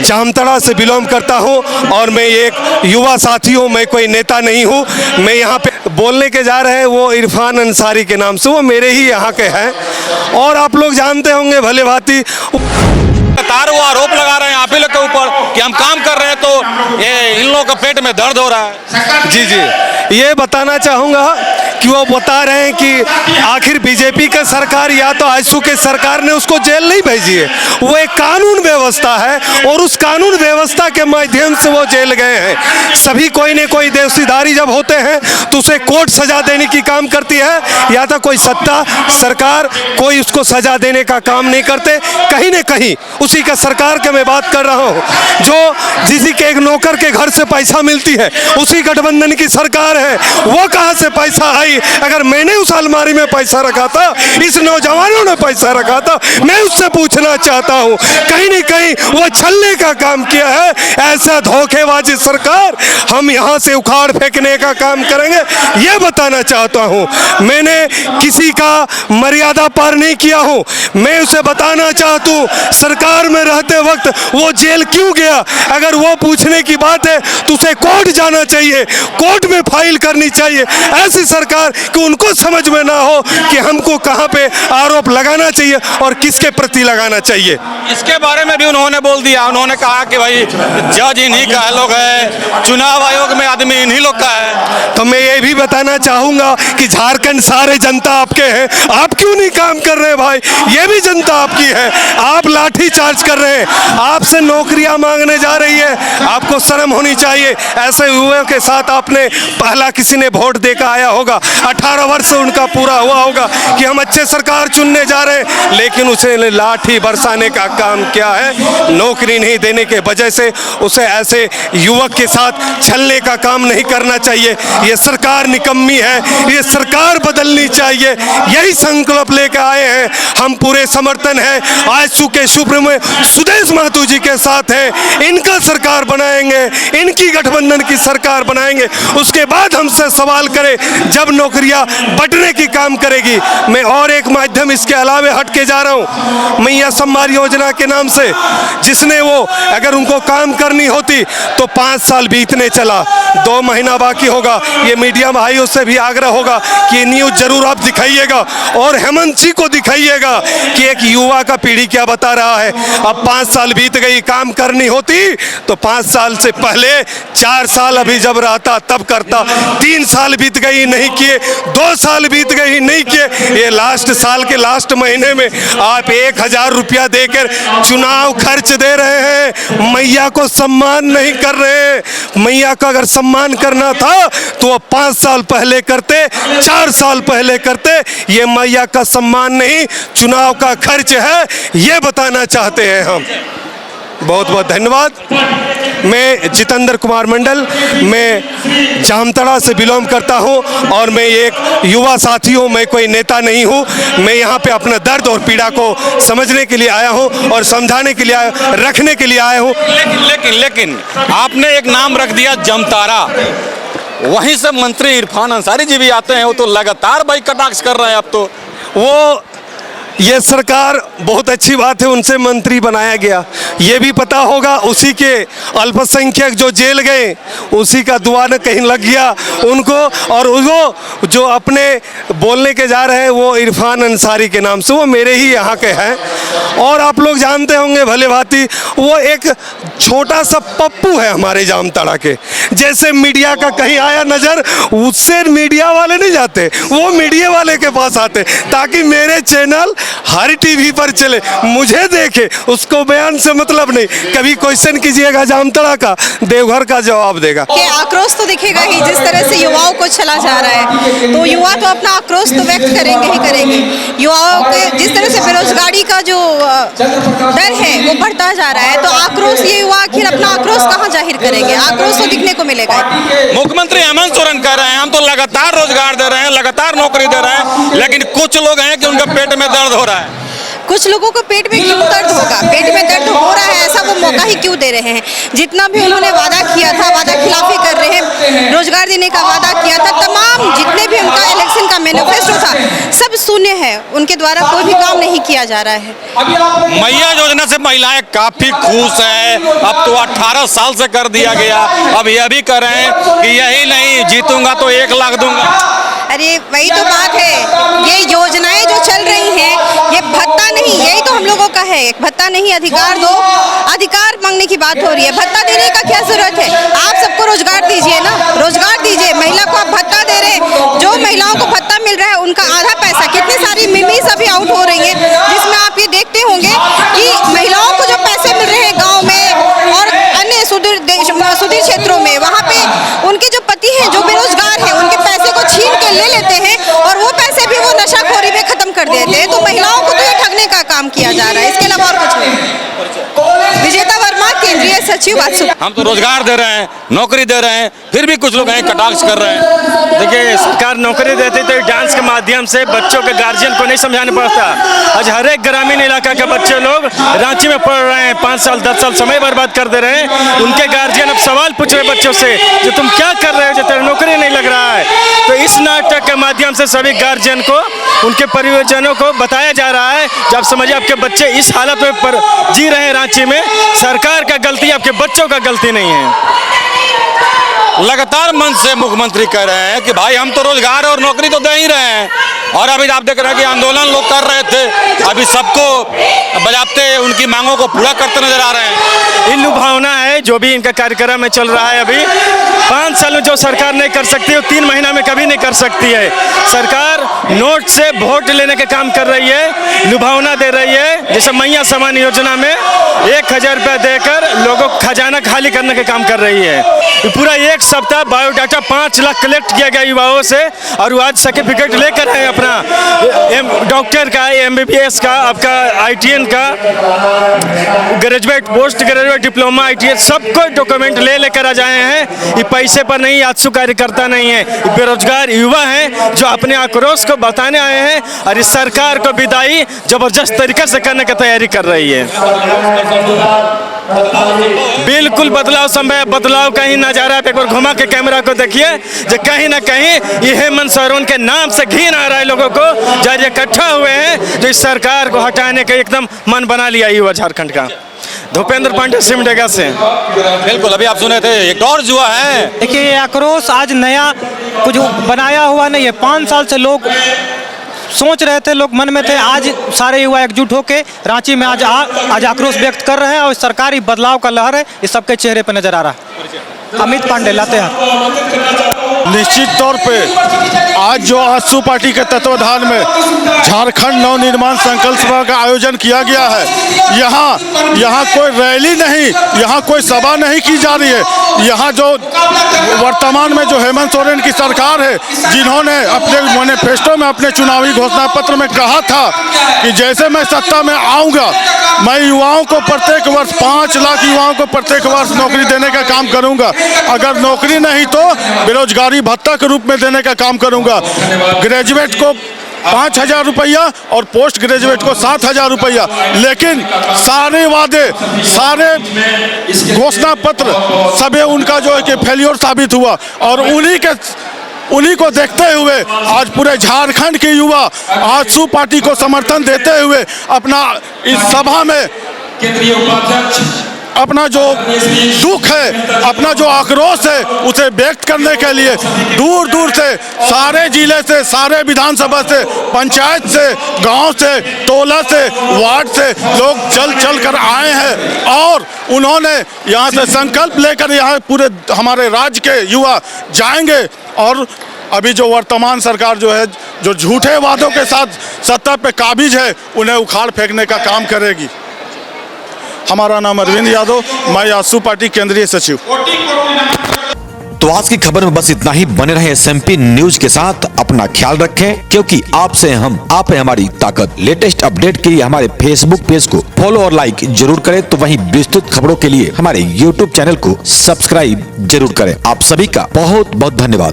जामताड़ा से बिलोंग करता हूं और मैं एक युवा साथी हूं, मैं कोई नेता नहीं हूं। मैं यहां पे बोलने के जा रहे हैं वो इरफान अंसारी के नाम से, वो मेरे ही यहाँ के हैं और आप लोग जानते होंगे भले भांति। लगातार वो आरोप लगा रहे हैं आप ही लोग के ऊपर कि हम काम कर रहे हैं तो ये इन लोगों का पेट में दर्द हो रहा है। जी जी, ये बताना चाहूँगा कि वो बता रहे हैं कि आखिर बीजेपी का सरकार या तो आजसू के सरकार ने उसको जेल नहीं भेजी है, वो एक कानून व्यवस्था है और उस कानून व्यवस्था के माध्यम से वो जेल गए हैं। सभी कोई न कोई देशदारी जब होते हैं तो उसे कोर्ट सजा देने की काम करती है, या तो कोई सत्ता सरकार कोई उसको सजा देने का काम नहीं करते। कहीं न कहीं उसी का सरकार के मैं बात कर रहा हूँ, जो जिसी के एक नौकर के घर से पैसा मिलती है उसी गठबंधन की सरकार है। वो कहाँ से पैसा आई? अगर मैंने उस अलमारी में पैसा रखा था, इस नौजवानों ने पैसा रखा था, मैं उससे पूछना चाहता हूँ। कहीं न कहीं वो छलने का काम किया है। ऐसा धोखेबाजी सरकार हम यहाँ से उखाड़ फेंकने का काम करेंगे, ये बताना चाहता हूँ। मैंने किसी का मर्यादा पार नहीं किया हूँ। मैं उसे बताना चाहता हूँ सरकार में रहते वक्त वो जेल क्यों गया? अगर वो पूछने की बात है तो उसे कोर्ट जाना चाहिए, कोर्ट में फाइल करनी चाहिए। ऐसी सरकार कि उनको समझ में ना हो कि हमको कहां पे आरोप लगाना चाहिए और किसके प्रति लगाना चाहिए। इसके बारे में भी उन्होंने बोल दिया, उन्होंने कहा कि भाई जज इन्हीं का लोग है, चुनाव आयोग में आदमी इन्हीं लोग का है। तो मैं ये भी बताना चाहूंगा कि झारखंड सारे जनता आपके हैं, आप क्यों नहीं काम कर रहे भाई? ये भी जनता आपकी है, आप लाठी चार्ज कर रहे हैं, आपसे नौकरियां मांगने जा रही है, आपको शर्म होनी चाहिए। ऐसे युवाओं के साथ आपने पहला किसी ने वोट देकर आया होगा, 18 वर्ष उनका पूरा हुआ होगा कि हम अच्छे सरकार चुनने जा रहे हैं, लेकिन उसे लाठी बरसाने का काम किया है। नौकरी नहीं देने के वजह से उसे ऐसे युवक के साथ छलने का काम नहीं करना चाहिए। ये सरकार निकम्मी है, ये सरकार बदलनी चाहिए। यही संकल्प लेकर आए हैं हम, पूरे समर्थन है आजसू के सुप्रीमो में सुदेश महतो जी के साथ हैं। इनका सरकार बनाएंगे, इनकी गठबंधन की सरकार बनाएंगे, उसके बाद हमसे सवाल करें जब नौकरियां बढ़ने की काम करेगी। मैं और एक माध्यम इसके अलावे हट के जा रहा हूं, मैया सम्मान योजना के नाम से, जिसने वो अगर उनको काम करनी होती तो 5 साल बीतने चला, 2 महीना बाकी होगा। ये मीडिया भाइयों से भी आग्रह होगा कि न्यूज जरूर आप दिखाइएगा और हेमंत जी को दिखाइएगा कि एक युवा का पीढ़ी क्या बता रहा है। अब 5 साल बीत गई, काम करनी होती तो 5 साल से पहले 4 साल अभी जब रहता तब करता, 3 साल बीत गई नहीं किए, 2 साल बीत गई नहीं किए, ये लास्ट साल के लास्ट महीने में आप 1000 रुपया देकर चुनाव खर्च दे रहे हैं, मैया को सम्मान नहीं कर रहे। मैया का अगर सम्मान करना था तो वो 5 साल पहले करते, 4 साल पहले करते। ये मैया का सम्मान नहीं, चुनाव का खर्च है, ये बताना चाहते हैं हम। बहुत बहुत धन्यवाद। मैं जितेंद्र कुमार मंडल, मैं जामताड़ा से बिलोंग करता हूं और मैं एक युवा साथी हूं, मैं कोई नेता नहीं हूं। मैं यहां पे अपना दर्द और पीड़ा को समझने के लिए आया हूं और समझाने के लिए रखने के लिए आया हूं। लेकिन आपने एक नाम रख दिया जामताड़ा, वहीं से मंत्री इरफान अंसारी जी भी आते हैं, वो तो लगातार भाई कटाक्ष कर रहे हैं। अब तो वो ये सरकार बहुत अच्छी बात है, उनसे मंत्री बनाया गया। ये भी पता होगा उसी के अल्पसंख्यक जो जेल गए उसी का दुआ न कहीं लग गया उनको, और वो जो अपने बोलने के जा रहे हैं वो इरफान अंसारी के नाम से, वो मेरे ही यहाँ के हैं और आप लोग जानते होंगे भले भांति। वो एक छोटा सा पप्पू है हमारे जामताड़ा के, जैसे मीडिया का कहीं आया नज़र उससे मीडिया वाले नहीं जाते, वो मीडिया वाले के पास आते ताकि मेरे चैनल हर टीवी पर चले, मुझे देखे, उसको बयान से मतलब नहीं। कभी क्वेश्चन कीजिएगा जामताड़ा का, देवघर का जवाब देगा। कि आक्रोश तो दिखेगा ही, जिस तरह से युवाओं को चला जा रहा है तो युवा तो अपना आक्रोश तो व्यक्त करेंगे ही करेंगे। युवाओं के जिस तरह से बेरोजगारी का जो डर है वो बढ़ता जा रहा है, तो आक्रोश ये युवा आखिर अपना आक्रोश कहाँ जाहिर करेंगे? आक्रोश तो दिखने को मिलेगा। मुख्यमंत्री हेमंत सोरेन कह रहे हैं हम तो लगातार रोजगार दे रहे हैं, लगातार नौकरी दे रहे हैं, लेकिन कुछ लोग हैं कि उनका पेट में दर्द हो रहा है। कुछ लोगों को पेट में क्यों दर्द होगा? पेट में दर्द हो रहा है, ऐसा वो मौका ही क्यों दे रहे हैं? जितना भी उन्होंने वादा किया था, वादा खिलाफी कर रहे हैं। रोजगार देने का वादा किया था, तमाम जितने भी उनका इलेक्शन का मैनिफेस्टो था, सब शून्य है। उनके द्वारा कोई भी काम नहीं किया जा रहा है। मैया योजना से महिलाएं काफी खुश हैं। अब तो 18 साल से कर दिया गया, अब यह भी कर रहे हैं कि यही नहीं, जीतूंगा तो 1 लाख दूंगा। अरे वही तो बात है, ये योजनाएं जो चल रही हैं, ये भत्ता नहीं, यही तो हम लोगों का है। भत्ता नहीं, अधिकार दो। अधिकार मांगने की बात हो रही है, भत्ता देने का क्या जरूरत है? आप सबको रोजगार दीजिए ना, रोजगार दीजिए। महिला को आप भत्ता दे रहे हैं, जो महिलाओं को भत्ता मिल रहा है उनका आधा पैसा, कितनी सारी मिमीज अभी आउट हो रही हैं, जिसमें आप ये देखते होंगे कि महिलाओं को जो पैसे मिल रहे हैं गाँव में और अन्य सुदूर क्षेत्रों में, वहाँ पे उनके जो पति हैं, जो बेरोजगार हैं, उनके पैसे को छीन के ले लेते हैं और वो पैसे भी वो नशाखोरी में खत्म कर देते हैं। तो महिलाओं को तो ये ठगने का काम किया जा रहा है, इसके अलावा और कुछ नहीं। विजेता वर्मा, केंद्रीय सचिव वात्सु। हम तो रोजगार दे रहे हैं, नौकरी दे रहे हैं, फिर भी कुछ लोग हैं कटाक्ष कर रहे हैं। देखिए, सरकार नौकरी देती तो डांस के माध्यम से बच्चों के गार्जियन को नहीं समझाना पड़ता। आज हर एक ग्रामीण इलाका के बच्चे लोग रांची में पढ़ रहे हैं, 5 साल 10 साल समय बर्बाद कर दे रहे हैं। उनके गार्जियन अब सवाल पूछ रहे बच्चों से, जो तुम क्या कर रहे हो, जो तेरा नौकरी नहीं लग रहा है। तो इस नाटक के माध्यम से सभी गार्जियन को, उनके परिवारजनों को बताया जा रहा है, जब समझिए आपके बच्चे इस हालत में पर जी रहे हैं रांची में, सरकार का गलती, आपके बच्चों का गलती नहीं है। लगातार मंच से मुख्यमंत्री कह रहे हैं कि भाई हम तो रोजगार और नौकरी तो दे ही रहे हैं, और अभी आप देख रहे हैं कि आंदोलन लोग कर रहे थे, अभी सबको बजाते उनकी मांगों को पूरा करते नजर आ रहे हैं। ये लुभावना है जो भी इनका कार्यक्रम में चल रहा है। अभी 5 साल में जो सरकार नहीं कर सकती वो 3 महीना में कभी नहीं कर सकती है। सरकार नोट से वोट लेने का काम कर रही है, लुभावना दे रही है। जैसे मैया समान योजना में 1000 रुपया देकर लोगों को खजाना खाली करने का काम कर रही है। पूरा 1 सप्ताह बायोडाटा 5 लाख कलेक्ट किया गया युवाओं से, और वो आज सर्टिफिकेट लेकर आए अपना डॉक्टर का, MBBS का, आपका ITN का, graduate, post graduate, diploma, ITN, सबको डॉक्यूमेंट लेकर आ जाए हैं। ये पैसे पर नहीं, आजसू कार्यकर्ता नहीं है, बेरोजगार युवा हैं जो अपने आक्रोश को बताने आए हैं, और इस सरकार को विदाई जबरदस्त तरीके से करने की तैयारी कर रही है। बिल्कुल बदलाव संभव है, बदलाव कहीं नजारा है। एक बार घुमा के कैमरा को देखिए, जो कहीं ना कहीं ये हेमंत सोरेन के नाम से घिन आ रहा है लोगों को, जो इकट्ठा हुए हैं, जो इस सरकार को हटाने का एकदम मन बना लिया युवा झारखंड का। भूपेंद्र पांडे, सिमडेगा से। बिल्कुल, अभी आप सुने थे एक और युवा है। देखिए, ये आक्रोश आज नया कुछ बनाया हुआ नहीं है। 5 साल से लोग सोच रहे थे, लोग मन में थे, आज सारे युवा एकजुट होकर रांची में आज आक्रोश व्यक्त कर रहे हैं, और सरकारी बदलाव का लहर है, इस सबके चेहरे पर नजर आ रहा है। अमित पांडे, लातेहार। निश्चित तौर पे आज जो आजसू पार्टी के तत्वाधान में झारखंड नवनिर्माण संकल्प सभा का आयोजन किया गया है, यहाँ कोई रैली नहीं, यहाँ कोई सभा नहीं की जा रही है। यहाँ जो वर्तमान में जो हेमंत सोरेन की सरकार है, जिन्होंने अपने मैनिफेस्टो में, अपने चुनावी घोषणा पत्र में कहा था कि जैसे मैं सत्ता में आऊँगा, मैं युवाओं को प्रत्येक वर्ष 5 लाख युवाओं को प्रत्येक वर्ष नौकरी देने का काम करूँगा। अगर नौकरी नहीं तो बेरोजगारी भत्ता के रूप में देने का काम करूँगा। ग्रेजुएट को 5000 रुपया और पोस्ट ग्रेजुएट को 7000 रुपया। लेकिन सारे वादे, सारे घोषणा पत्र सभी उनका जो है कि फेलियर साबित हुआ, और उन्हीं को देखते हुए आज पूरे झारखंड के युवा आजसू पार्टी को समर्थन देते हुए अपना इस सभा में अपना जो दुख है, अपना जो आक्रोश है, उसे व्यक्त करने के लिए दूर दूर से, सारे जिले से, सारे विधानसभा से, पंचायत से, गांव से, टोला से, वार्ड से लोग चल कर आए हैं, और उन्होंने यहां से संकल्प लेकर यहाँ पूरे हमारे राज्य के युवा जाएंगे, और अभी जो वर्तमान सरकार जो है, जो झूठे वादों के साथ सत्ता पे काबिज है, उन्हें उखाड़ फेंकने का काम करेगी। हमारा नाम अरविंद यादव, मैं आजसू पार्टी केंद्रीय सचिव। तो आज की खबर में बस इतना ही। बने रहे SMP न्यूज के साथ, अपना ख्याल रखें, क्योंकि आपसे हम, आप है हमारी ताकत। लेटेस्ट अपडेट के लिए हमारे फेसबुक पेज को फॉलो और लाइक जरूर करें, तो वहीं विस्तृत खबरों के लिए हमारे YouTube चैनल को सब्सक्राइब जरूर करें। आप सभी का बहुत बहुत धन्यवाद।